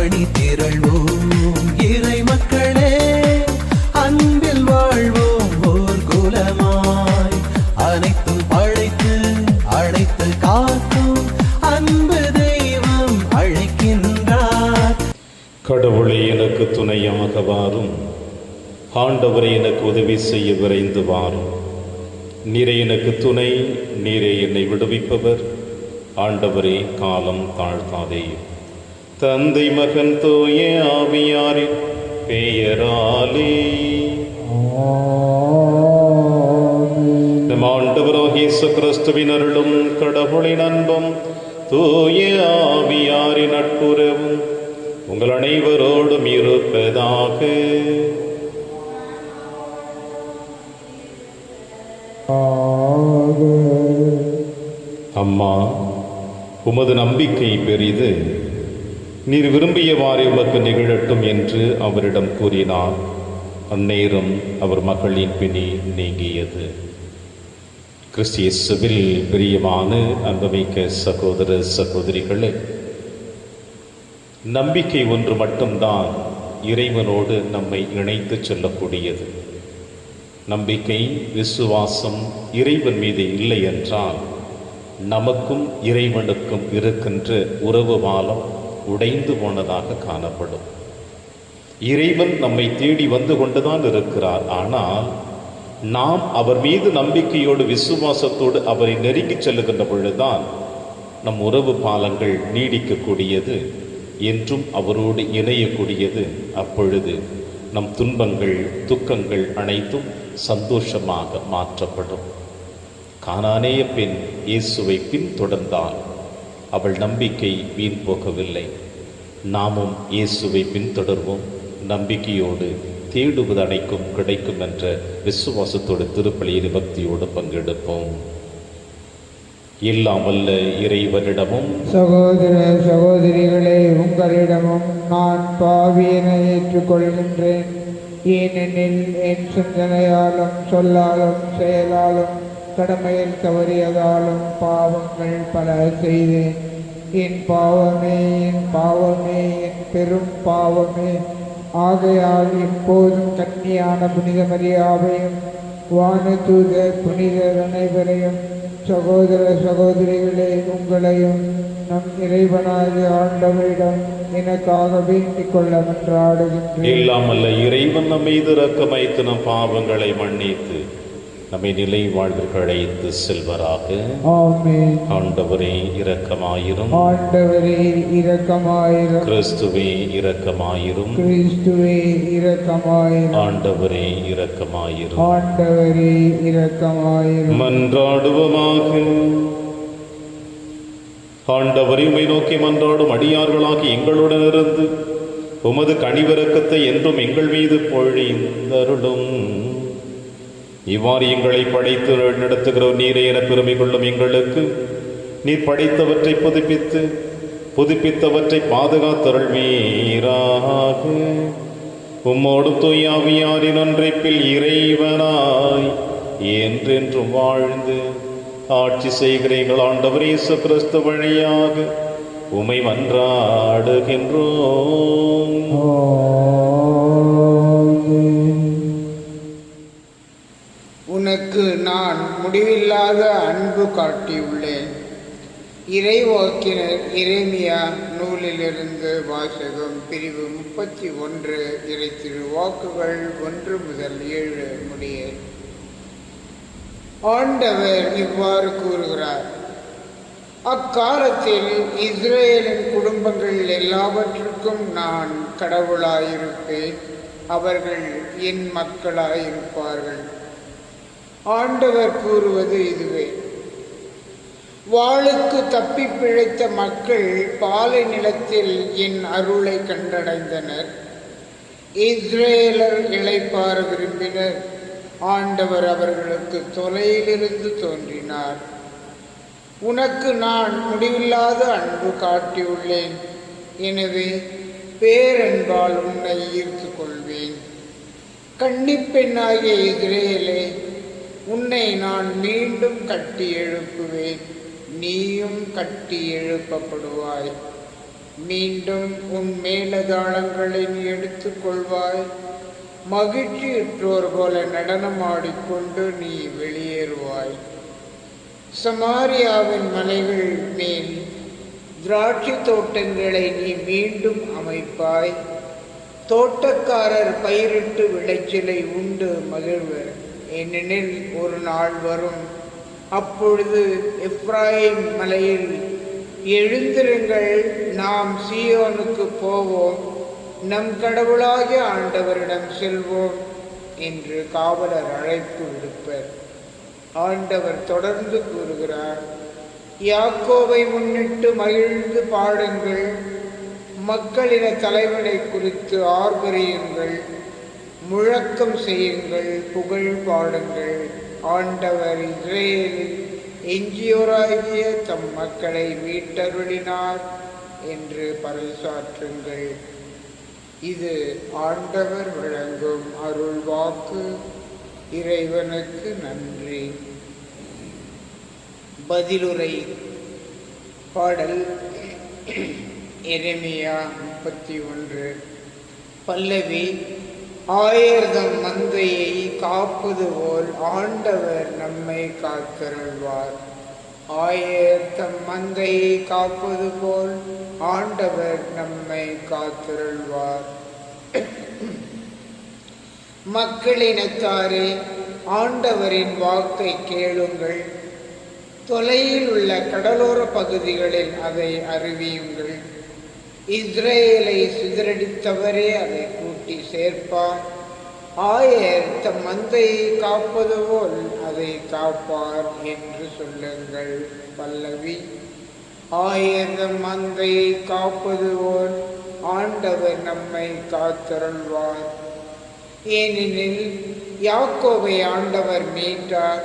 அணி திரள்வோம் இறை மக்களே, அன்பில் வாழ்வோம் ஓர் குலமாய். அனைத்தும் படைத்து அழைத்து காக்கும் அன்பு தெய்வம் அழைக்கின்றார். கடவுளே எனக்கு துணையாக வாரும், ஆண்டவரை எனக்கு உதவி செய்ய விரைந்து வாரும். நீரே எனக்கு துணை, நீரே என்னை விடுவிப்பவர். ஆண்டவரே காலம் தாழ்த்தாதே. தந்தை மகன் தூய ஆவியாரின் பெயராலே நம் ஆண்டவராகிய இயேசு கிறிஸ்துவின் அருளும் கடவுளின் அன்பும் தூய ஆவியாரின் நட்புறவும் உங்கள் அனைவரோடும் இருப்பதாக. அம்மா, உமது நம்பிக்கை பெரிது, நீர் விரும்பியவாறே உமக்கு நிகழட்டும் என்று அவரிடம் கூறினார். அந்நேரம் அவர் மகளின் பிணி நீங்கியது. கிறிஸ்து இயேசுவில் பிரியமான அன்புமிக்க சகோதர சகோதரிகளே, நம்பிக்கை ஒன்று மட்டும்தான் இறைவனோடு நம்மை இணைத்து செல்லக்கூடியது. நம்பிக்கை, விசுவாசம் இறைவன் மீது இல்லை என்றால் நமக்கும் இறைவனுக்கும் இருக்கின்ற உறவு பாலம் உடைந்து போனதாக காணப்படும். இறைவன் நம்மை தேடி வந்து கொண்டுதான் இருக்கிறார். ஆனால் நாம் அவர் மீது நம்பிக்கையோடு விசுவாசத்தோடு அவரை நெருங்கி செல்லுகின்ற பொழுதுதான் நம் உறவு பாலங்கள் நீடிக்கக்கூடியது, என்றும் அவரோடு இணையக்கூடியது. அப்பொழுது நம் துன்பங்கள் துக்கங்கள் அனைத்தும் சந்தோஷமாக மாற்றப்படும். கானானேய பெண் இயேசுவை பின்தொடர்ந்தால் அவள் நம்பிக்கை வீண் போகவில்லை. நாமும் இயேசுவை பின்தொடர்வோம், நம்பிக்கையோடு தேடுவது அனைக்கும் கிடைக்கும் என்ற விசுவாசத்தோடு திருப்பலியின் பக்தியோடு பங்கெடுப்போம். எல்லாம் வல்ல இறைவனிடமும் சகோதர சகோதரிகளே, உங்களிடமும் நான் பாவியனை ஏற்றுக்கொள்கின்றேன். ஏனெனில் என் சிந்தனையாலும் சொல்லாலும் செயலாலும் கடமையில் தவறியதாலும் பாவங்கள் பல செய்தேன். என் பாவமே என் பாவமே என் பெரும் பாவமே. ஆகையால் இப்போதும் கன்னியான புனித மரியாவையும் வானதூத புனிதர் அனைவரையும் சகோதர சகோதரிகளே உங்களையும் நம் இறைவனாகிய ஆண்டவரிடம் எனக்காக வேண்டிக் கொள்ள மன்றாடுகின்றேன். இல்லாமல்ல இறைவன் நம் மீது இரக்கமைத்து நம் பாவங்களை மன்னித்து நம்மை நிலை வாழ்விற்கு அழைத்து செல்வராக. ஆமென். ஆண்டவரே இரக்கமாயிரும். ஆண்டவரே இரக்கமாயிரும். கிறிஸ்துவே இரக்கமாயிரும். கிறிஸ்துவே இரக்கமாயிரும். ஆண்டவரே இரக்கமாயிரும். ஆண்டவரே இரக்கமாயிரும். மன்றாடுவோமாக. ஆண்டவரை உம்மை நோக்கி மன்றாடும் அடியார்களாகி எங்களுடன் இருந்து உமது கனிவிரக்கத்தை என்றும் எங்கள் மீது பொழிந்தருளும். இவ்வாறு எங்களை படைத்து நடத்துகிற நீரே என பெருமை கொள்ளும் எங்களுக்கு நீர் படைத்தவற்றை புதுப்பித்தவற்றை பாதுகாத்தருள்வீராக. உம்மோடும் தூய ஆவியாரின் ஒன்றைப்பில் இறைவனாய் என்றென்றும் வாழ்ந்து ஆட்சி செய்கிற எங்கள் ஆண்டவர் இயேசு கிறிஸ்து வழியாக உம்மை மன்றாடுகின்றோம். உனக்கு நான் முடிவில்லாத அன்பு காட்டியுள்ளேன். இறைவாக்கினர் எரேமியா நூலிலிருந்து வாசகம். பிரிவு 31 இறை திருவாக்குகள் 1 முதல் 7 முடிய. ஆண்டவர் இவ்வாறு கூறுகிறார்: அக்காலத்தில் இஸ்ரேலின் குடும்பங்கள் எல்லாவற்றுக்கும் நான் கடவுளாயிருப்பேன், அவர்கள் என் மக்களாயிருப்பார்கள். ஆண்டவர் கூறுவது இதுவே: வாளுக்கு தப்பி பிழைத்த மக்கள் பாலை நிலத்தில் என் அருளை கண்டடைந்தனர். இஸ்ரேலர் இளைப்பாற விரும்பினர். ஆண்டவர் அவர்களுக்கு தொலையிலிருந்து தோன்றினார். உனக்கு நான் முடிவில்லாத அன்பு காட்டியுள்ளேன், எனவே பேரன்பால் உன்னை ஈர்த்து கொள்வேன். கன்னிப்பெண்ணாகிய இஸ்ரேலே, உன்னை நான் மீண்டும் கட்டி எழுப்புவேன், நீயும் கட்டி எழுப்பப்படுவாய். மீண்டும் உன் மேலதாளங்களை நீ எடுத்துக்கொள்வாய். மகிழ்ச்சியுற்றோர் போல நடனமாடிக்கொண்டு நீ வெளியேறுவாய். சமாரியாவின் மலைகள் மேல் திராட்சை தோட்டங்களை நீ மீண்டும் அமைப்பாய். தோட்டக்காரர் பயிரிட்டு விளைச்சலை உண்டு மகிழ்வர். ஏனெனில் ஒரு நாள் வரும், அப்பொழுது எப்ராயிம் மலையில் எழுந்திருங்கள், நாம் சீயோனுக்கு போவோம், நம் கடவுளாகிய ஆண்டவரிடம் செல்வோம் என்று காவலர் அழைப்பு விடுப்பர். ஆண்டவர் தொடர்ந்து கூறுகிறார், யாக்கோபை முன்னிட்டு மகிழ்ந்து பாடுங்கள், மக்களின தலைவனை குறித்து ஆர்ப்பரியுங்கள், முழக்கம் செய்யுங்கள், புகழ் பாடுங்கள். ஆண்டவர் இஸ்ரேலில் எஞ்சியோராகிய தம் மக்களை மீட்டருளினார் என்று பறைசாற்றுங்கள். இது ஆண்டவர் வழங்கும் அருள் வாக்கு. இறைவனுக்கு நன்றி. பதிலுரை. பாடல் எரேமியா 31. பல்லவி. ஆயர்தம் மந்தையை காப்பது போல் ஆண்டவர் நம்மை காத்தருள்வார். ஆயர்தம் மந்தையை காப்பது போல் ஆண்டவர் நம்மை காத்தருள்வார். மக்களினத்தாரே, ஆண்டவரின் வாக்கை கேளுங்கள். தொலையில் உள்ள கடலோர பகுதிகளில் அதை அறிவியுங்கள். இஸ்ரேலை சிதறடித்தவரே அதை கூட்டி சேர்ப்பார். ஆயர் தம் மந்தையை காப்பது போல் அதை காப்பார் என்று சொல்லுங்கள். பல்லவி. ஆயர் தம் மந்தையை காப்பது போல் ஆண்டவர் நம்மை காத்தருள்வார். ஏனெனில் யாக்கோபை ஆண்டவர் மீட்டார்,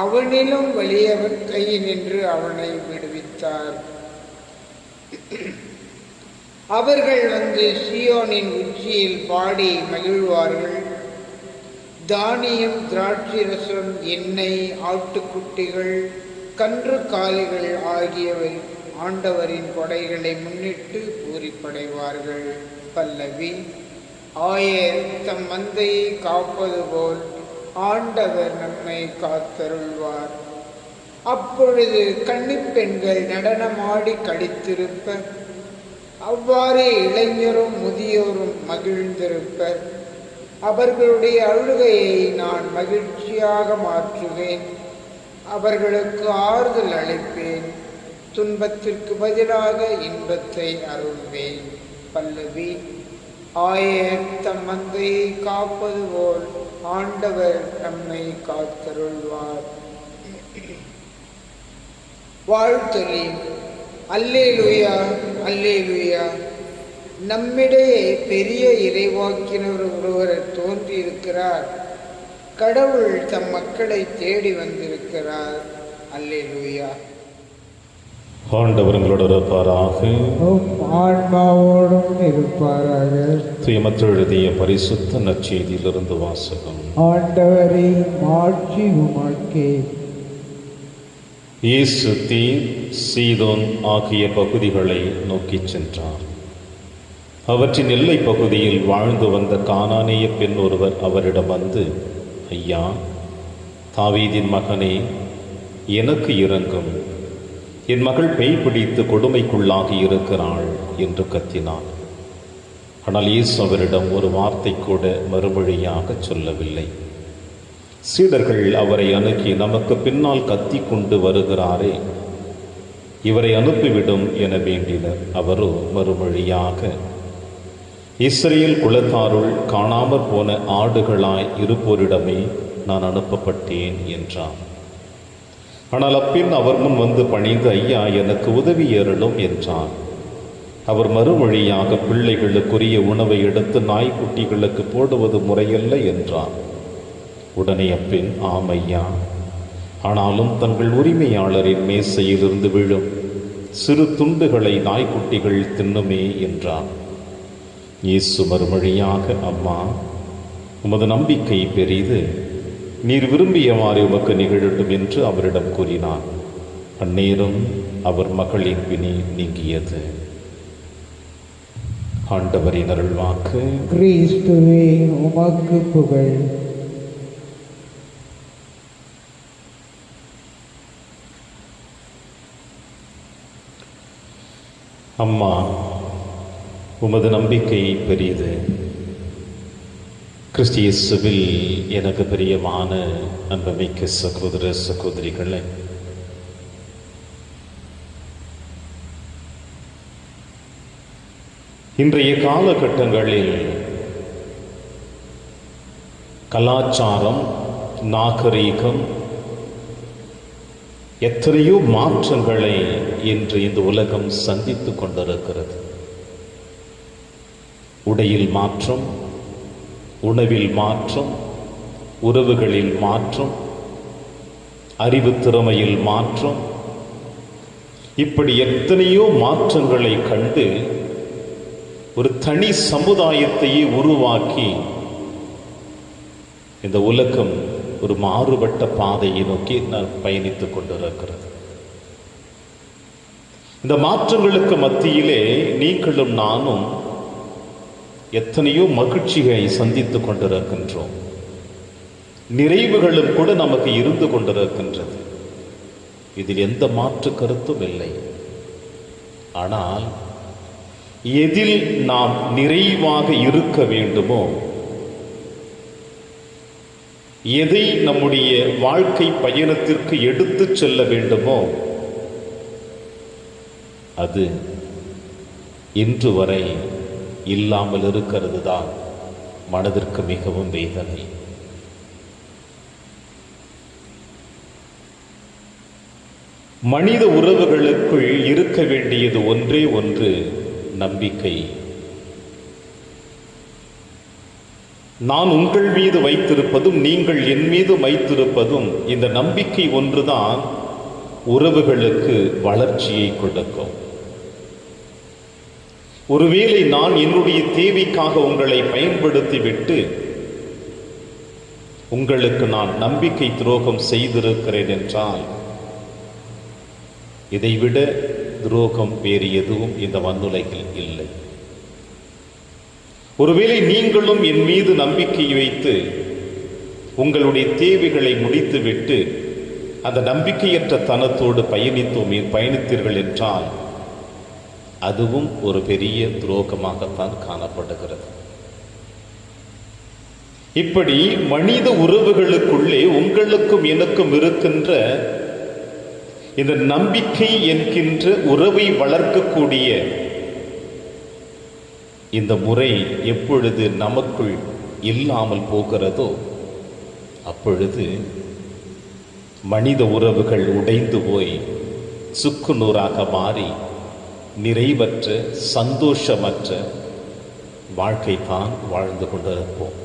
அவனிலும் வலியவன் கையினின்று அவனை விடுவித்தார். அவர்கள் வந்து சீயோனின் உச்சியில் பாடி மகிழ்வார்கள். தானியம், திராட்சை ரசம், எண்ணெய், ஆட்டுக்குட்டிகள், கன்று காலிகள் ஆகியவை ஆண்டவரின் கொடைகளை முன்னிட்டு பூரிப்படைவார்கள். பல்லவி. ஆயர் தம் மந்தையை காப்பது போல் ஆண்டவர் நம்மை காத்தருள்வார். அப்பொழுது கன்னிப்பெண்கள் நடனமாடி களித்திருப்பர். அவ்வாறே இளைஞரும் முதியோரும் மகிழ்ந்திருப்பர். அவர்களுடைய அழுகையை நான் மகிழ்ச்சியாக மாற்றுவேன். அவர்களுக்கு ஆறுதல் அளிப்பேன். துன்பத்திற்கு பதிலாக இன்பத்தை அருள்வேன். பல்லவி. ஆயர் தம் மந்தையை காப்பது போல் ஆண்டவர் நம்மை காத்தருள்வார். வாழ்த்தொலி. அல்லேலூயா, அல்லேலூயா. நம்மிடையே பெரிய இறைவாக்கினர் ஒருவர் தோன்றியிருக்கிறார். கடவுள் தம் மக்களை தேடி வந்திருக்கிறார். அல்லேலூயா. ஆண்டவர் உங்களோடு இருப்பாராக. ஆன்மாவோடும் இருப்பாராக. தூயமத்து எழுதிய பரிசுத்த நற்செய்தியிலிருந்து வாசகம். ஆண்டவரை மாட்சி உமக்கே. இயேசு தீர், சீதோன் ஆகிய பகுதிகளை நோக்கிச் சென்றார். அவற்றின் எல்லை பகுதியில் வாழ்ந்து வந்த கானானிய பெண் ஒருவர் அவரிடம் வந்து, ஐயா, தாவீதின் மகனே, எனக்கு இரங்கும், என் மகள் பேய் பிடித்து கொடுமைக்குள்ளாகி இருக்கிறாள் என்று கத்தினார். ஆனால் இயேசு அவரிடம் ஒரு வார்த்தை கூட மறுமொழியாக சொல்லவில்லை. சீடர்கள் அவரை அணுகி, நமக்கு பின்னால் கத்தி கொண்டு வருகிறாரே, இவரை அனுப்பிவிடும் என வேண்டினர். அவரோ மறுமொழியாக, இஸ்ரேல் குலத்தாருள் காணாமற் போன ஆடுகளாய் இருப்போரிடமே நான் அனுப்பப்பட்டேன் என்றார். ஆனால் அப்பின் அவர் முன் வந்து பணிந்து, ஐயா, எனக்கு உதவி ஏறலும் என்றார். அவர் மறுமொழியாக, பிள்ளைகளுக்குரிய உணவை எடுத்து நாய்க்குட்டிகளுக்கு போடுவது முறையல்ல என்றார். உடனே அப்பின், ஆம் ஐயா, ஆனாலும் தங்கள் உரிமையாளரின் மேசையிலிருந்து விழும் சிறு துண்டுகளை நாய்க்குட்டிகள் தின்னுமே என்றார். இயேசு மறுமொழியாக, அம்மா, உமது நம்பிக்கை பெரிது, நீர் விரும்பியவாறு உமக்கு நிகழட்டும் என்று அவரிடம் கூறினார். அந்நேரம் அவர் மகளின் பிணி நீங்கியது. ஆண்டவரின் அருள்வாக்கு. கிறிஸ்துவே உமக்கு புகழ். அம்மா, உமது நம்பிக்கை பெரியது. கிறிஸ்து இயேசுவில் எனக்கு பிரியமான அன்புமிக்க சகோதர சகோதரிகளே, இன்றைய காலகட்டங்களில் கலாச்சாரம், நாகரீகம் எத்தனையோ மாற்றங்களை இன்று இந்த உலகம் சந்தித்துக் கொண்டிருக்கிறது. உடையில் மாற்றம், உணவில் மாற்றம், உறவுகளில் மாற்றம், அறிவு திறமையில் மாற்றம், இப்படி எத்தனையோ மாற்றங்களை கண்டு ஒரு தனி சமுதாயத்தையே உருவாக்கி இந்த உலகம் ஒரு மாறுபட்ட பாதையை நோக்கி பயணித்துக் கொண்டிருக்கிறது. இந்த மாற்றங்களுக்கு மத்தியிலே நீங்களும் நானும் எத்தனையோ மகிழ்ச்சியை சந்தித்துக் கொண்டிருக்கின்றோம். நிறைவுகளும் கூட நமக்கு இருந்து கொண்டிருக்கின்றது. இதில் எந்த மாற்று கருத்தும் இல்லை. ஆனால் எதில் நாம் நிறைவாக இருக்க வேண்டுமோ, எதை நம்முடைய வாழ்க்கை பயணத்திற்கு எடுத்து செல்ல வேண்டுமோ, அது இன்று வரை இல்லாமல் இருக்கிறது தான் மனதிற்கு மிகவும் வேதனை. மனித உறவுகளுக்குள் இருக்க வேண்டியது ஒன்றே ஒன்று, நம்பிக்கை. நான் உங்கள் மீது வைத்திருப்பதும் நீங்கள் என் மீது வைத்திருப்பதும் இந்த நம்பிக்கை ஒன்றுதான் உறவுகளுக்கு வளர்ச்சியை கொடுக்கும். ஒருவேளை நான் என்னுடைய தேவைக்காக உங்களை பயன்படுத்திவிட்டு உங்களுக்கு நான் நம்பிக்கை துரோகம் செய்திருக்கிறேன் என்றால், இதைவிட துரோகம் வேறு எதுவும் இந்த மண்ணுலகில் இல்லை. ஒருவேளை நீங்களும் என் மீது நம்பிக்கை வைத்து உங்களுடைய தேவைகளை முடித்துவிட்டு அந்த நம்பிக்கையற்ற தனத்தோடு பயணித்தீர்கள் என்றால், அதுவும் ஒரு பெரிய துரோகமாகத்தான் காணப்படுகிறது. இப்படி மனித உறவுகளுக்குள்ளே உங்களுக்கும் எனக்கும் இருக்கின்ற இந்த நம்பிக்கை என்கின்ற உறவை வளர்க்கக்கூடிய இந்த முறை எப்பொழுது நமக்குள் இல்லாமல் போகிறதோ, அப்பொழுது மனித உறவுகள் உடைந்து போய் சுக்கு நூறாக மாறி நிறைவற்ற சந்தோஷமற்ற வாழ்க்கை தான் வாழ்ந்து கொண்டிருப்போம்.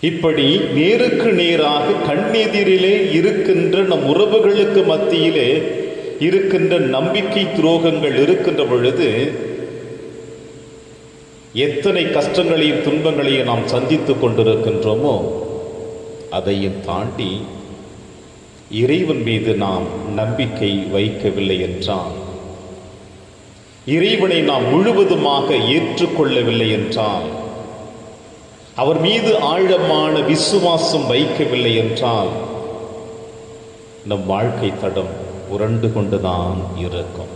இப்படி நேருக்கு நேராக கண்ணெதிரிலே இருக்கின்ற நம் உறவுகளுக்கு மத்தியிலே இருக்கின்ற நம்பிக்கை துரோகங்கள் இருக்கின்ற பொழுது எத்தனை கஷ்டங்களையும் துன்பங்களையும் நாம் சந்தித்துக் கொண்டிருக்கின்றோமோ, அதையும் தாண்டி இறைவன் மீது நாம் நம்பிக்கை வைக்கவில்லை என்றால், இறைவனை நாம் முழுவதுமாக ஏற்றுக்கொள்ளவில்லை என்றால், அவர் மீது ஆழமான விசுவாசம் வைக்கவில்லை என்றால், நம் வாழ்க்கை தடம் உருண்டு கொண்டுதான் இருக்கும்.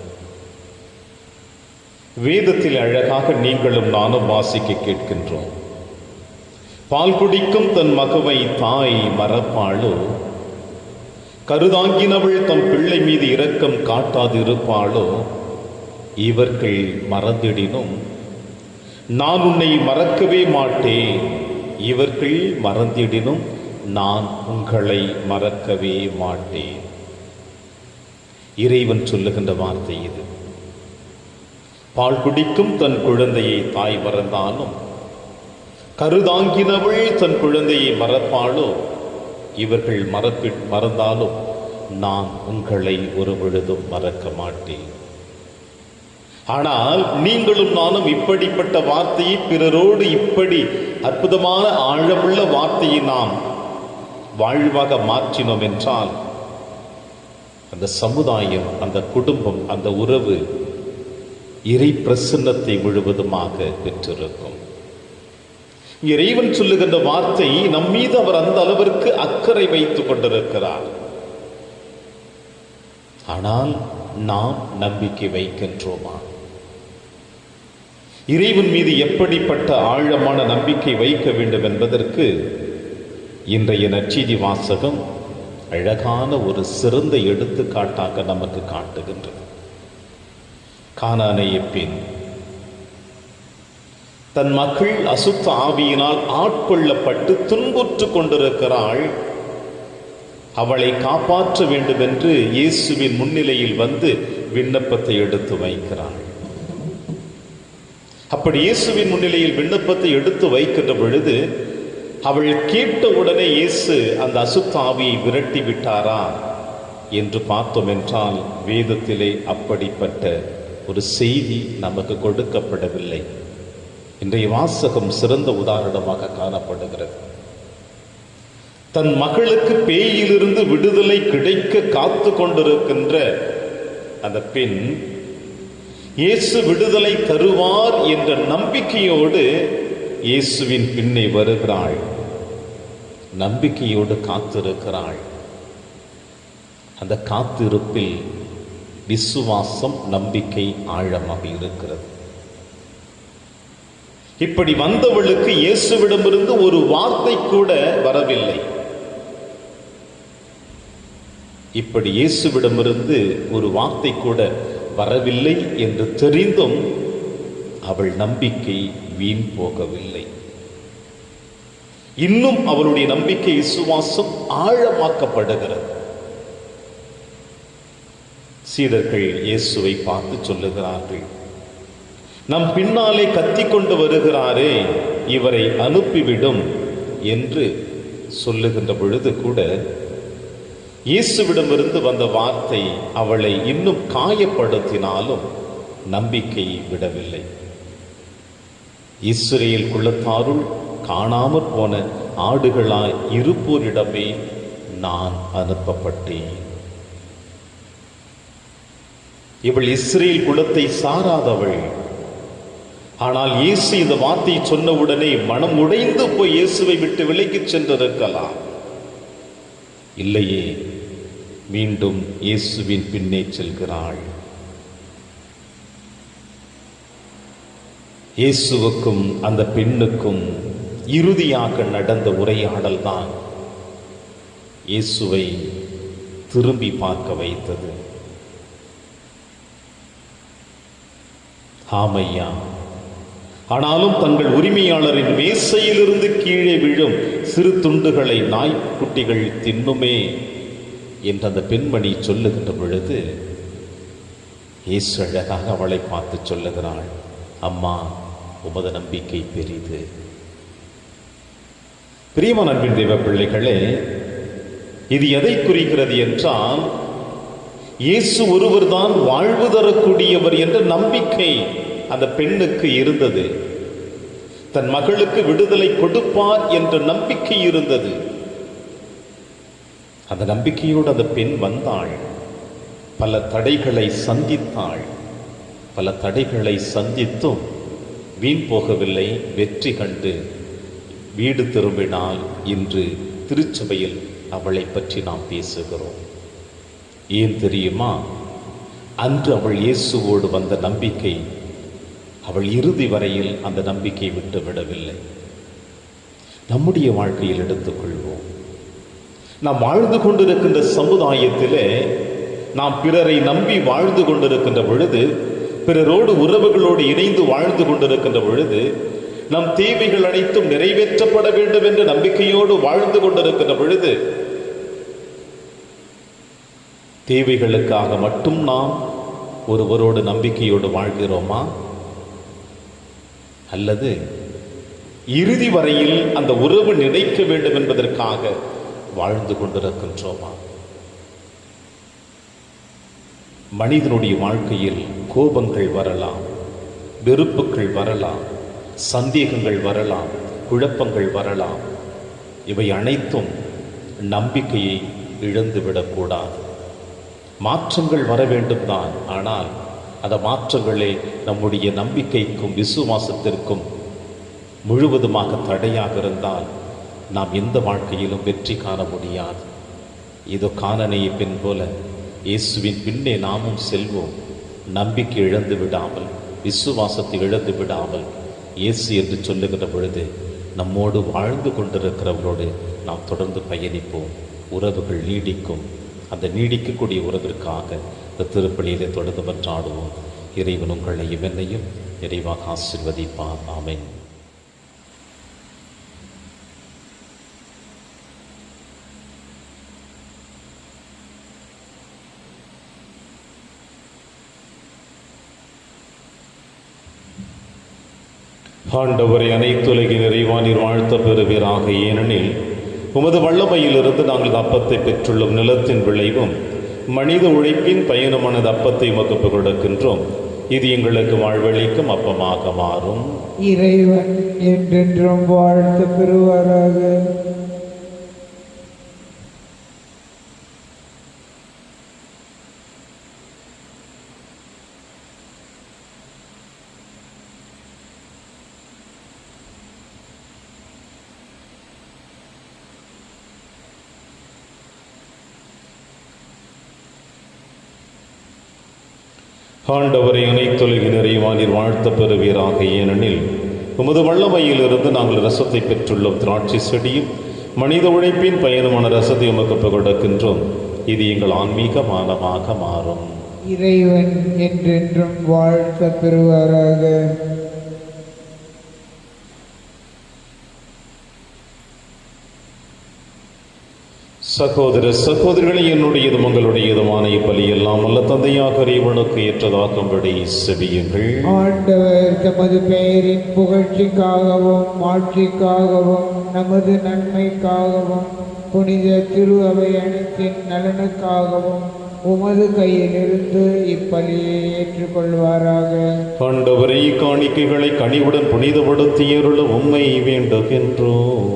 வேதத்தில் அழகாக நீங்களும் நானும் வாசிக்க கேட்கின்றோம். பால் குடிக்கும் தன் மகவை தாய் மறப்பாளோ, கருதாங்கினவள் தம் பிள்ளை மீது இரக்கம் காட்டாது இருப்பாளோ, இவர்கள் மறந்திடினும் நான் உன்னை மறக்கவே மாட்டேன், இவர்கள் மறந்திடினும் நான் உங்களை மறக்கவே மாட்டேன். இறைவன் சொல்லுகின்ற வார்த்தை இது. பால் குடிக்கும் தன் குழந்தையை தாய் மறந்தாலும், கருதாங்கினவள் தன் குழந்தையை மறப்பாளோ, இவர்கள் மறந்தாலும் நான் உங்களை ஒரு பொழுதும் மறக்க மாட்டேன். ஆனால் நீங்களும் நானும் இப்படிப்பட்ட வார்த்தையை பிறரோடு இப்படி அற்புதமான ஆழமுள்ள வார்த்தையை நாம் வாழ்வாக மாற்றினோம் என்றால், அந்த சமுதாயம், அந்த குடும்பம், அந்த உறவு இறை பிரசன்னத்தை முழுவதுமாக பெற்றிருக்கும். இறைவன் சொல்லுகின்ற வார்த்தை நம் மீது அவர் அந்த அளவிற்கு அக்கறை வைத்துக் கொண்டிருக்கிறார். ஆனால் நாம் நம்பிக்கை வைக்கின்றோமா? இறைவன் மீது எப்படிப்பட்ட ஆழமான நம்பிக்கை வைக்க வேண்டும் என்பதற்கு இன்றைய நற்செய்தி வாசகம் அழகான ஒரு சிறந்த எடுத்துக்காட்டாக நமக்கு காட்டுகின்றது. கானானிய பெண் தன் மகள் அசுத்த ஆவியினால் ஆட்கொள்ளப்பட்டு துன்புற்று கொண்டிருக்கிறாள். அவளை காப்பாற்ற வேண்டும் என்று இயேசுவின் முன்னிலையில் வந்து விண்ணப்பத்தை எடுத்து வைக்கிறாள். அப்படி இயேசுவின் முன்னிலையில் விண்ணப்பத்தை எடுத்து வைக்கின்ற பொழுது அவள் கேட்ட உடனே இயேசு அந்த அசுத்த ஆவியை விரட்டி விட்டாரா என்று பார்த்தோம் என்றால் வேதத்திலே அப்படிப்பட்ட ஒரு செய்தி நமக்கு கொடுக்கப்படவில்லை. இன்றைய வாசகம் சிறந்த உதாரணமாக காணப்படுகிறது. தன் மகளுக்கு பேயிலிருந்து விடுதலை கிடைக்க காத்து கொண்டிருக்கின்ற அந்த பெண் இயேசு விடுதலை தருவார் என்ற நம்பிக்கையோடு இயேசுவின் பின்னே வருகிறாள். நம்பிக்கையோடு காத்திருக்கிறாள். அந்த காத்திருப்பில் விசுவாசம், நம்பிக்கை ஆழமாக இருக்கிறது. இப்படி வந்தவளுக்கு இயேசுவிடமிருந்து ஒரு வார்த்தை கூட வரவில்லை. இப்படி இயேசுவிடமிருந்து ஒரு வார்த்தை கூட வரவில்லை என்று தெரிந்தும் அவள் நம்பிக்கை வீண் போகவில்லை. இன்னும் அவளுடைய நம்பிக்கை, விசுவாசம் ஆழமாக்கப்படுகிறது. சீடர்கள் இயேசுவை பார்த்து சொல்லுகிறார்கள், நம் பின்னாலே கத்திக்கொண்டு வருகிறாரே, இவரை அனுப்பிவிடும் என்று சொல்லுகின்ற பொழுது கூட இயேசுவிடமிருந்து வந்த வார்த்தை அவளை இன்னும் காயப்படுத்தினாலும் நம்பிக்கை விடவில்லை. இஸ்ரேல் குலத்தாருள் காணாமற் போன ஆடுகளாய் இருப்போரிடமே நான் அனுப்பப்பட்டேன். இவள் இஸ்ரேல் குலத்தை சாராதவள். ஆனால் இயேசு இந்த வார்த்தையை சொன்னவுடனே மனம் உடைந்து போய் இயேசுவை விட்டு விலகிச் சென்றிருக்கலாம். இல்லையே, மீண்டும் இயேசுவின் பின்னே செல்கிறாள். இயேசுவுக்கும் அந்த பெண்ணுக்கும் இறுதியாக நடந்த உரையாடல் தான் இயேசுவை திரும்பி பார்க்க வைத்தது. ஆமையா, ஆனாலும் தங்கள் உரிமையாளரின் மேசையிலிருந்து கீழே விழும் சிறு துண்டுகளை நாய்க்குட்டிகள் தின்னுமே என்று அந்த பெண்மணி சொல்லுகின்ற பொழுது இயேசு அழகாக அவளை பார்த்து சொல்லுகிறாள், அம்மா, உமது நம்பிக்கை பெரிது. பிரியமான அன்பின் தெய்வ பிள்ளைகளே, இது எதை குறிக்கிறது என்றால் இயேசு ஒருவர் தான் வாழ்வு தரக்கூடியவர் என்ற நம்பிக்கை அந்த பெண்ணுக்கு இருந்தது. தன் மகளுக்கு விடுதலை கொடுப்பார் என்ற நம்பிக்கை இருந்தது. அந்த நம்பிக்கையோடு அந்த பெண் வந்தாள். பல தடைகளை சந்தித்தாள். பல தடைகளை சந்தித்தும் வீண் போகவில்லை. வெற்றி கண்டு வீடு திரும்பினால் இன்று திருச்சபையில் அவளை பற்றி நாம் பேசுகிறோம். ஏன் தெரியுமா? அன்று அவள் இயேசுவோடு வந்த நம்பிக்கை அவள் இறுதி வரையில் அந்த நம்பிக்கை விட்டு விடவில்லை. நம்முடைய வாழ்க்கையில் எடுத்துக்கொள்வோம். நாம் வாழ்ந்து கொண்டிருக்கின்ற சமுதாயத்திலே நாம் பிறரை நம்பி வாழ்ந்து கொண்டிருக்கின்ற பொழுது, பிறரோடு உறவுகளோடு இணைந்து வாழ்ந்து கொண்டிருக்கின்ற பொழுது, நம் தேவைகள் அனைத்தும் நிறைவேற்றப்பட வேண்டும் என்ற நம்பிக்கையோடு வாழ்ந்து கொண்டிருக்கின்ற பொழுது, தேவைகளுக்காக மட்டும் நாம் ஒருவரோடு நம்பிக்கையோடு வாழ்கிறோமா? அல்லது இறுதி வரையில் அந்த உறவு நிலைக்க வேண்டும் என்பதற்காக வாழ்ந்து கொண்டிருக்கின்றோமா? மனிதனுடைய வாழ்க்கையில் கோபங்கள் வரலாம், வெறுப்புகள் வரலாம், சந்தேகங்கள் வரலாம், குழப்பங்கள் வரலாம். இவை அனைத்தும் நம்பிக்கையை இழந்துவிடக்கூடாது. மாற்றங்கள் வர வேண்டும் தான். ஆனால் அந்த மாற்றங்களே நம்முடைய நம்பிக்கைக்கும் விசுவாசத்திற்கும் முழுவதுமாக தடையாக இருந்தால் நாம் எந்த வாழ்க்கையிலும் வெற்றி காண முடியாது. இதோ கானனிய பெண் போல இயேசுவின் பின்னே நாமும் செல்வோம். நம்பிக்கை இழந்து விடாமல், விசுவாசத்தை இழந்து விடாமல், இயேசு என்று சொல்லுகிற பொழுது நம்மோடு வாழ்ந்து கொண்டிருக்கிறவர்களோடு நாம் தொடர்ந்து பயணிப்போம். உறவுகள் நீடிக்கும். அந்த நீடிக்கக்கூடிய உறவிற்காக இந்த திருப்பலியிலே தொடர்ந்து மன்றாடுவோம். இறைவன் உங்களையும் என்னையும் நிறைவாக ஆசீர்வதிப்பார். ஆமென். ஆண்டவரை அனைத்துலகின் இறைவானீர் வாழ்த்த பெறுவீராக. ஏனெனில் உமது வல்லமையிலிருந்து நாங்கள் அப்பத்தை பெற்றுள்ளோம். நிலத்தின் விளைவும் மனித உழைப்பின் பயணமானது அப்பத்தை உமக்கு கொடுக்கின்றோம். இது எங்களுக்கு வாழ்வளிக்கும் அப்பமாக மாறும். இறைவன் என்றென்றும் வாழ்த்த பெறுவாராக. ஆண்டவரை அனைத்துலகின் இறைவானீர் வாழ்த்த பெறுவீராக. ஏனெனில் உமது வல்லமையிலிருந்து நாங்கள் ரசத்தை பெற்றுள்ளோம். திராட்சை செடியும் மனித உழைப்பின் பயணமான ரசத்தை உமக்கு கொடுக்கின்றோம். இது எங்கள் ஆன்மீக மானமாக மாறும். இறைவன் என்றென்றும் வாழ்த்த பெறுவாராக. சகோதர சகோதரிகளை, என்னுடையதும் உங்களுடையதுமான இப்பலி எல்லாம் அல்ல தந்தையாக இறைவனுக்கு ஏற்றதாக்கும்படி செபியுங்கள். ஆண்டவர் தமது பெயரின் புகழ்ச்சிக்காகவும் மாட்சிக்காகவும் நமது நன்மைக்காகவும் புனித திரு அவை அனைத்தின் நலனுக்காகவும் உமது கையிலிருந்து இப்பலியை ஏற்றுக்கொள்வாராக. ஆண்டவரை காணிக்கைகளை கனிவுடன் புனிதப்படுத்தியருள உம்மை வேண்டுகின்றோம்.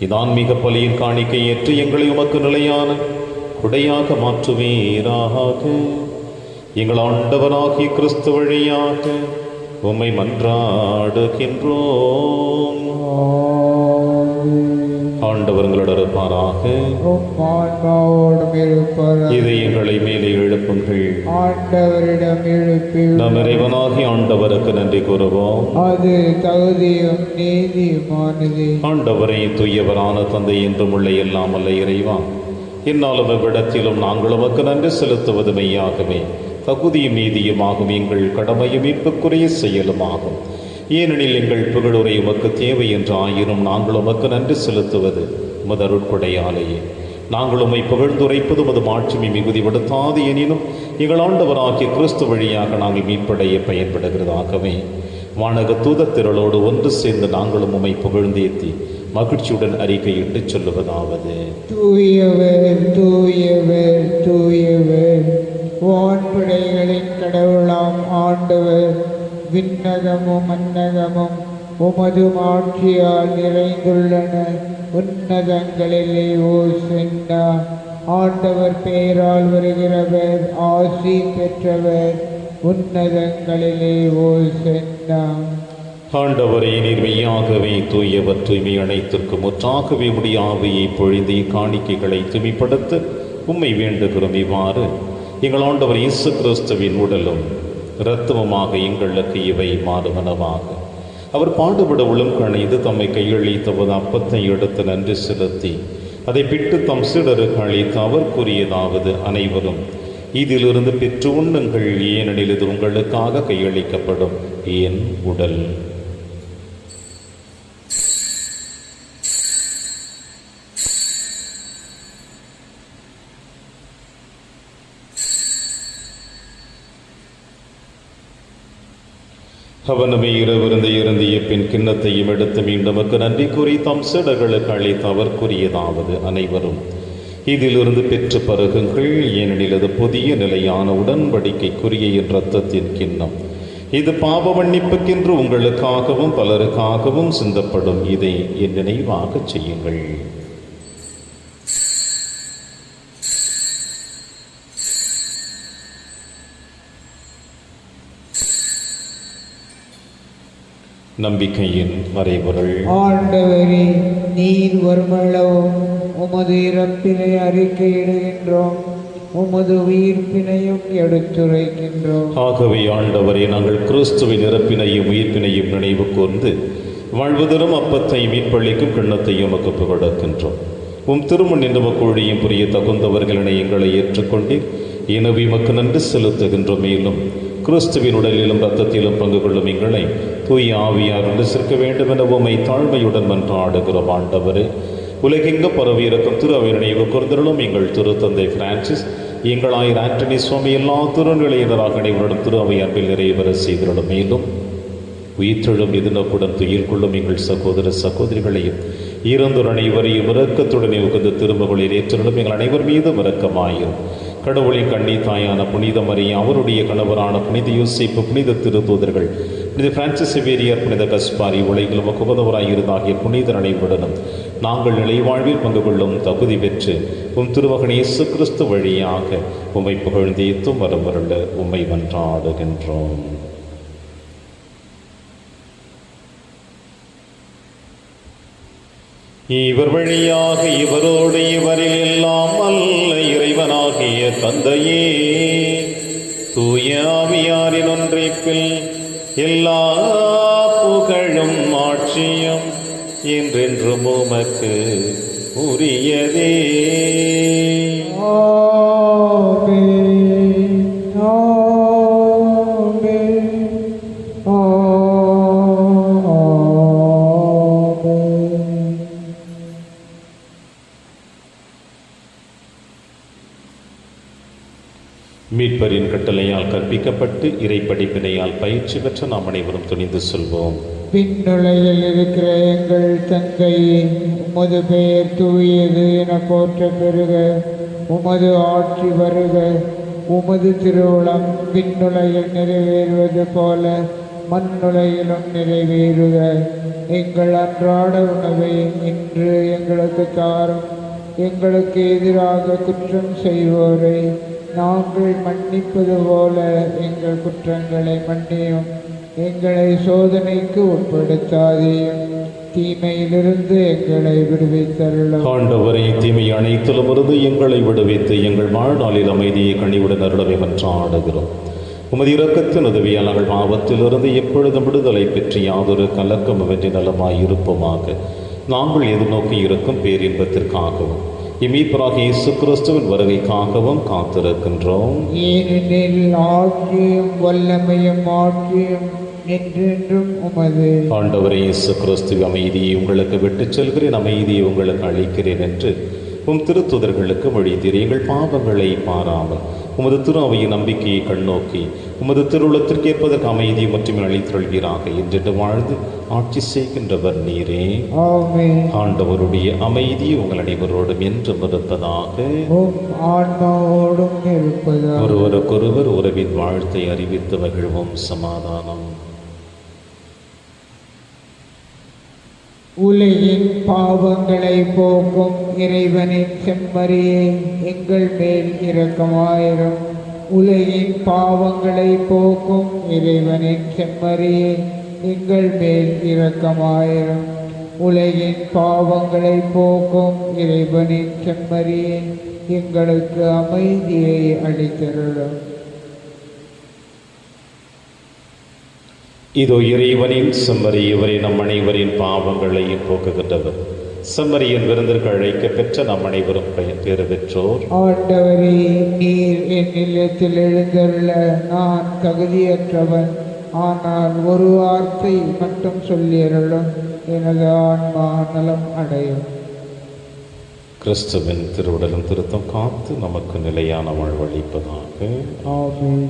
இதான் மிக பலியின் காணிக்கை ஏற்று எங்களை உமக்கு நிலையான குடையாக மாற்றுவீராக. எங்கள் ஆண்டவராகிய கிறிஸ்து வழியாக உம்மை மன்றாடுகின்றோம். ஆண்டவர் உங்களோடு இருப்பாராக. இதை எங்களை மேலே எழுப்புங்கள். ஆண்டவரிடம் எழுப்பி நம் இறைவனாகி ஆண்டவருக்கு நன்றி கூறுவோம். அது தகுதியும் நீதியுமானது. ஆண்டவரை தூயவரான தந்தை என்றும் உள்ள எல்லாம் அல்ல இறைவா, என்னாலும் இவ்விடத்திலும் நாங்கள் உமக்கு நன்றி செலுத்துவது மெய்யாகவே தகுதியும் நீதியுமாகும், எங்கள் கடமையும் மீட்புக்குரிய செயலுமாகும். ஏனெனில் எங்கள் புகழுரை உமக்கு தேவை என்று ஆயினும் நாங்கள் உமக்கு நன்றி செலுத்துவது உமது அருட்கொடையாலேயே. நாங்கள் உம்மை புகழ்ந்துரைப்பது உமது மாட்சிமை மிகுதிப்படுத்தாது. எனினும் எங்கள் ஆண்டவராகிய கிறிஸ்து வழியாக நாங்கள் மீட்படைய பயன்படுகிறதாகவே வானக தூதத்திரளோடு ஒன்று சேர்ந்து நாங்களும் உம்மை புகழ்ந்தேத்தி மகிழ்ச்சியுடன் அறிக்கையிட்டு சொல்லுவதாவது: தூயவர் தூயவர் தூயவர், வான்படைகளின் கடவுளாம் ஆண்டவர், விண்ணகமும் மன்னகமும் உமது ஆட்சியால் நிறைந்துள்ளன. உன்னதங்களிலே ஓசன்னா. ஆண்டவர் பெயரால் வருகிறவர் ஆசி பெற்றவர். உன்னதங்களிலே ஓசன்னா. ஆண்டவரே, நீர் மெய்யாகவே தூயவர், தூய்மை அனைத்திற்கு முற்றாகவே முடியாவையை பொழிந்து காணிக்கைகளை தூய்மைப்படுத்த உம்மை வேண்டுகிறோம். இவ்வாறு எங்கள் ஆண்டவர் இயேசு கிறிஸ்துவின் உடலும் இரத்தமுமாக எங்களுக்கு இவை மாறுவனவாக. அவர் பாடுபட உளம் கணைந்து தம்மை கையளித்தவது அப்பத்தை எடுத்து நன்றி செலுத்தி அதை பிட்டு தம் சீடருக்கு அளித்து அவர் கூறியதாவது: அனைவரும் இதிலிருந்து பெற்று உண்ணுங்கள், ஏனெனில் இது உங்களுக்காக கையளிக்கப்படும் என் உடல். அவனுமே இரவிருந்து இறந்திய பின் கிண்ணத்தையும் எடுத்து மீண்டும் நன்றி கூறி தம் சீடர்களுக்கு அளித்து அவர் கூறியதாவது: அனைவரும் இதிலிருந்து பெற்று பருகுங்கள், ஏனெனில் அது புதிய நிலையான உடன்படிக்கைக்குரிய என் இரத்தத்தின் கிண்ணம். இது பாவ மன்னிப்புக்கென்று உங்களுக்காகவும் பலருக்காகவும் சிந்தப்படும். இதை என் நினைவாக செய்யுங்கள். நம்பிக்கையின் மறைபொருள். ஆண்டவரே, நீர் வருமளவும் உமது இறப்பினை அறிக்கையிடுகின்றோம், உமது உயிர்ப்பினையும் எடுத்துரைக்கின்றோம். ஆகவே ஆண்டவரே, நாங்கள் கிறிஸ்துவின் இறப்பினையும் உயிர்ப்பினையும் நினைவு கூர்ந்து வாழ்வதரும் அப்பத்தை மீட்பளிக்கும் கிண்ணத்தையும் உமக்கு புகழக்கின்றோம். உம் திருமண் நின்று மக்கூழியும் புரிய தகுந்தவர்களினை எங்களை ஏற்றுக்கொண்டீர். எனவே உமக்கு நன்றி செலுத்துகின்றோம். மேலும் கிறிஸ்துவின் உடலிலும் இரத்தத்திலும் பங்கு கொள்ளும் எங்களை தூய ஆவியார் ஒன்று சேர்க்க வேண்டும் என உம்மை தாழ்மையுடன் மன்றாடுகிறோம். ஆண்டவரே, உலகெங்கும் பரவி இருக்கும் திரு அவை நினைவு கூர்ந்தருளும் எங்கள் திருத்தந்தை பிரான்சிஸ், எங்கள் ஆயர் ஆண்டனி சுவாமி, எல்லா திருநிலையினராக அனைவருடன் திரு அவை அன்பில் நிறைவேற செய்திருளும். மேலும் உயிர்த்தெழும் எதிர்நோக்குடன் துயில் கொள்ளும் எங்கள் சகோதர சகோதரிகளையும் இறந்தோர் அனைவரையும் இரக்கத்துடனே உகந்த திருமகளில் ஏற்றலும் எங்கள் அனைவர் மீதும் இரக்கமாயும். கடவுளின் கண்ணி தாயான புனித மரியா, அவருடைய கணவரான புனித யோசேப்பு, புனித திருத்தூதர்கள், புனித பிரான்சிஸ் சேவேரியர், புனித கஸ்பாரி, உலகிலும் உகந்தவராயிருந்தாகிய புனிதர் அனைவருடனும் நாங்கள் நிலைவாழ்வில் பங்கு கொள்ளும் தகுதி பெற்று உம் திருமகன் இயேசு கிறிஸ்து வழியாக உம்மை புகழ்ந்தேத்தும் வரமருள உம்மை மன்றாடுகின்றோம். இவர் வழியாக இவரோடு இவரில் எல்லாம் அல்ல இறைவனாகிய தந்தையே, தூய ஆவியாரின் ஒன்றைப்பில் எல்லா புகழும் ஆட்சியும் என்றென்றும் உமக்கு உரியதே. மீட்பரின் கட்டளையால் கற்பிக்கப்பட்டு இறை படிப்பினையால் பயிற்சி பெற்ற நாம் அனைவரும் துணிந்து சொல்வோம். விண்ணுலகில் இருக்கிற எங்கள் தந்தையே, உமது பெயர் தூயது என போற்ற பெறுக. உமது ஆட்சி வருக. உமது திருவுளம் விண்ணுலகில் நிறைவேறுவது போல மண்ணுலகிலும் நிறைவேறுக. எங்கள் அன்றாட உணவை இன்று எங்களுக்கு தாரும். எங்களுக்கு எதிராக குற்றம் செய்வோரை நாங்கள் மன்னிப்பது போல எங்கள் குற்றங்களை மன்னியும். எங்களை சோதனைக்கு உட்படுத்தாதேயும், தீமையிலிருந்து எங்களை விடுவித்தருளும். ஆண்டவரே, தீமை அனைத்திலும் இருந்து எங்களை விடுவித்து எங்கள் வாழ்நாளில் அமைதியை கனிவுடன் அருளவே மன்றாடுகிறோம். உமது இரக்கத்தின் உதவியால் நாங்கள் பாவத்திலிருந்து எப்பொழுதும் விடுதலை பெற்று யாதொரு கலக்கமின்றி நலமாய் இருப்போமாக. நாங்கள் எதிர்நோக்கி இருக்கும் பேரின்பத்திற்காகவும் இம்மீட்பராகிய இயேசு கிறிஸ்துவின் வருகைக்காகவும் காத்திருக்கின்றோம். ஏனெனில் ஆட்சியும் வல்லமையும் ஆட்சியும் என்றென்றும் உமது. ஆண்டவரே இயேசு கிறிஸ்து, அமைதியை உங்களுக்கு விட்டுச் செல்கிறேன், அமைதியை உங்களுக்கு அளிக்கிறேன் என்று உம் திருத்துதர்களுக்கு மொழிந்தீர். எங்கள் பாவங்களை பாராமல் உமது திரு அவையின் நம்பிக்கையை கண்ணோக்கி உமது திருவுளத்திற்கு ஏற்பதற்கு அமைதியை மட்டுமே அளித்தருள்வீராக. என்றென்று வாழ்ந்து ஆட்சி செய்கின்றவர் நீரே. ஆண்டவருடைய அமைதி உங்கள் அனைவரோடும் என்றும் இருப்பதாக. ஒருவருக்கொருவர் உறவின் வாழ்த்தை அறிவித்து மகிழ்வோம். சமாதானம். உலகின் பாவங்களை போக்கும் இறைவனின் செம்மறியே, எங்கள் மேல் இரக்கமாயிரும். உலகின் பாவங்களை போக்கும் இறைவனின் செம்மறியே, எங்கள் மேல் இரக்கமாயிரும். உலகின் பாவங்களை போக்கும் இறைவனின் செம்மறியே, எங்களுக்கு அமைதியை அளித்தருளும். இதோ இறைவனின் செம்மறி, இவரை நம் அனைவரின் பாவங்களையும் போக்குகின்றவர். செம்மறியின் விருந்திற்கு அழைக்க பெற்ற நம் அனைவரும் பெயர் பெற்றோர். ஆண்டவரே, நீர் என் இல்லத்தில் எழுந்தருள நான் தகுதியற்றவன். ஆனால் ஒரு வார்த்தை மட்டும் சொல்லியருளும், எனது ஆன்மா நலம் அடையும். கிறிஸ்துவின் திருவுடலும் திருத்தம் காத்து நமக்கு நிலையான வாழ்வளிப்பதாக. ஆமென்.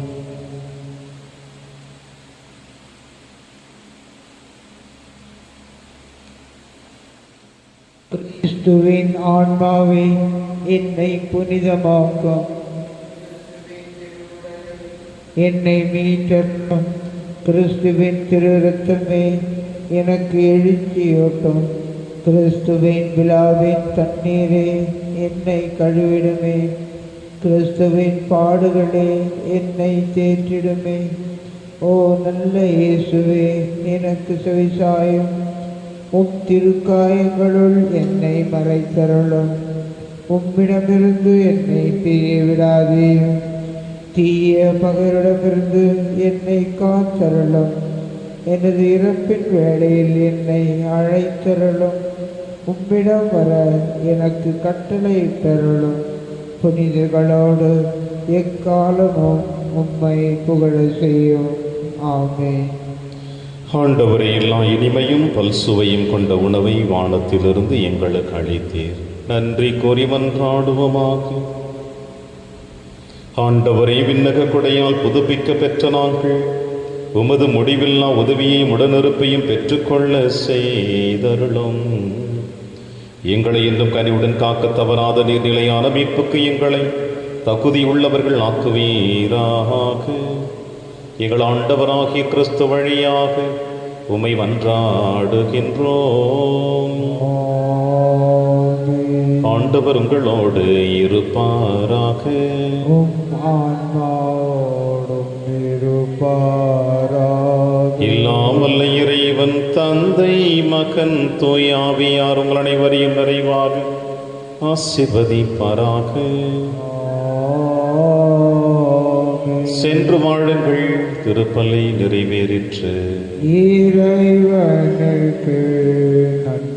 கிறிஸ்துவின் ஆன்மாவே, என்னை புனிதமாக்கும், என்னை மீட்டற்றும். கிறிஸ்துவின் திரு இரத்தமே எனக்கு எழுச்சியூட்டும். கிறிஸ்துவின் விழாவின் தண்ணீரே என்னை கழுவிடுமே. கிறிஸ்துவின் பாடுகளே என்னை தேற்றிடுமே. ஓ நல்ல இயேசுவே, எனக்கு செவிசாயும். உம் திருக்காயங்களுள் என்னை மறைத்தருளும். உம்மிடமிருந்து என்னை பிரிய விடாதேயும். தீய பகரிடமிருந்து என்னை காத்தருளும். எனது இறப்பின் வேளையில் என்னை அழைத்தருளும். உம்மிடம் வர எனக்கு கட்டளையிட்டருளும். புனிதர்களோடு எக்காலமும் உம்மை புகழ செய்யும். ஆமென். ஆண்டவரே, எல்லா இனிமையும் பல்சுவையும் கொண்ட உணவை வானத்திலிருந்து எங்களுக்கு அளித்தீர். நன்றி கூறி மன்றாடுவோமாக. ஆண்டவரே, விண்ணக கொடையால் புதுப்பிக்க பெற்ற நாங்கள் உமது முடிவில்லா உதவியையும் உடனிருப்பையும் பெற்றுக்கொள்ள செய்தருளும். எங்களை இன்னும் கனிவுடன் காக்க தவறாத நீர்நிலையான மீட்புக்கு எங்களை தகுதியுள்ளவர்கள் ஆக்குவீராக. எங்கள் ஆண்டவராகிய கிறிஸ்து வழியாக உம்மை மன்றாடுகின்றோம். ஆண்டவர் உங்களோடு இருப்பாராக. எல்லாம் வல்ல இறைவன் தந்தை, மகன், தூயாவியார் உங்கள் அனைவரையும் நிறைவாக ஆசீர்வதிப்பாராக. சென்று வாழுங்கள், திருப்பலி நிறைவேறிற்று. இறைவனுக்கு நன்றி.